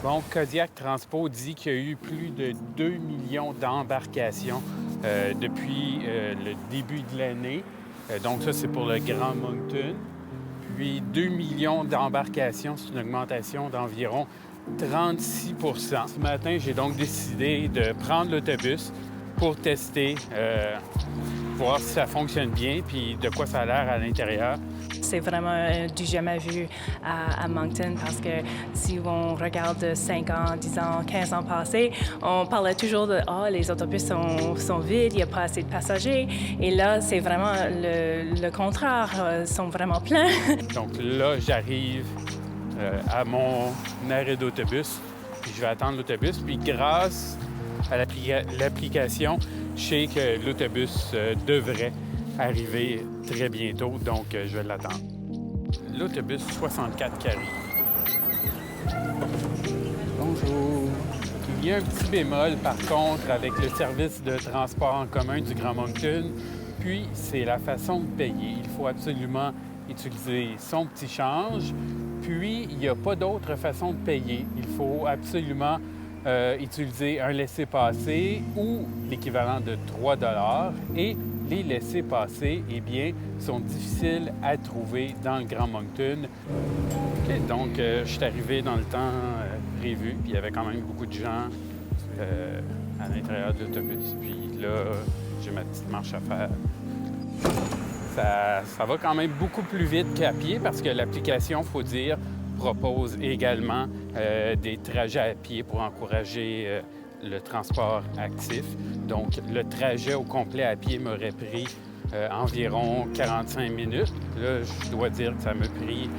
Bon, Kodiak Transpo dit qu'il y a eu plus de 2 millions d'embarcations depuis le début de l'année. Donc ça, c'est pour le Grand Moncton. Puis 2 millions d'embarcations, c'est une augmentation d'environ 36 Ce matin, j'ai donc décidé de prendre l'autobus pour tester, voir si ça fonctionne bien, puis de quoi ça a l'air à l'intérieur. C'est vraiment du jamais vu à Moncton parce que si on regarde 5 ans, 10 ans, 15 ans passés, on parlait toujours de les autobus sont vides, il n'y a pas assez de passagers. Et là, c'est vraiment le contraire, ils sont vraiment pleins. Donc là, j'arrive à mon arrêt d'autobus, puis je vais attendre l'autobus. Puis grâce à l'application, je sais que l'autobus devrait arriver très bientôt, donc je vais l'attendre. L'autobus 64 qui arrive. Bonjour. Il y a un petit bémol, par contre, avec le service de transport en commun du Grand Moncton, puis c'est la façon de payer. Il faut absolument utiliser son petit change, puis il n'y a pas d'autre façon de payer. Il faut absolument utiliser un laissez-passer ou l'équivalent de 3 et les laissez-passer, eh bien, sont difficiles à trouver dans le Grand Moncton. OK, donc, je suis arrivé dans le temps prévu, puis il y avait quand même beaucoup de gens à l'intérieur de l'autobus. Puis là, j'ai ma petite marche à faire. Ça va quand même beaucoup plus vite qu'à pied parce que l'application, il faut dire, propose également des trajets à pied pour encourager le transport actif. Donc, le trajet au complet à pied m'aurait pris environ 45 minutes. Là, je dois dire que ça m'a pris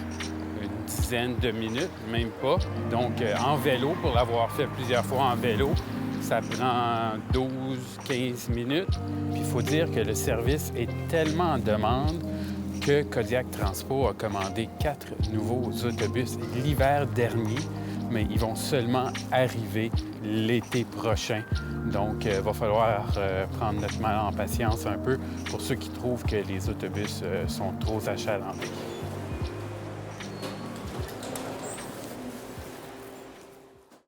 une dizaine de minutes, même pas. Donc, en vélo, pour l'avoir fait plusieurs fois en vélo, ça prend 12-15 minutes. Puis, il faut dire que le service est tellement en demande que Kodiak Transpo a commandé 4 nouveaux autobus l'hiver dernier, mais ils vont seulement arriver l'été prochain. Donc, il va falloir prendre notre mal en patience un peu pour ceux qui trouvent que les autobus sont trop achalandés.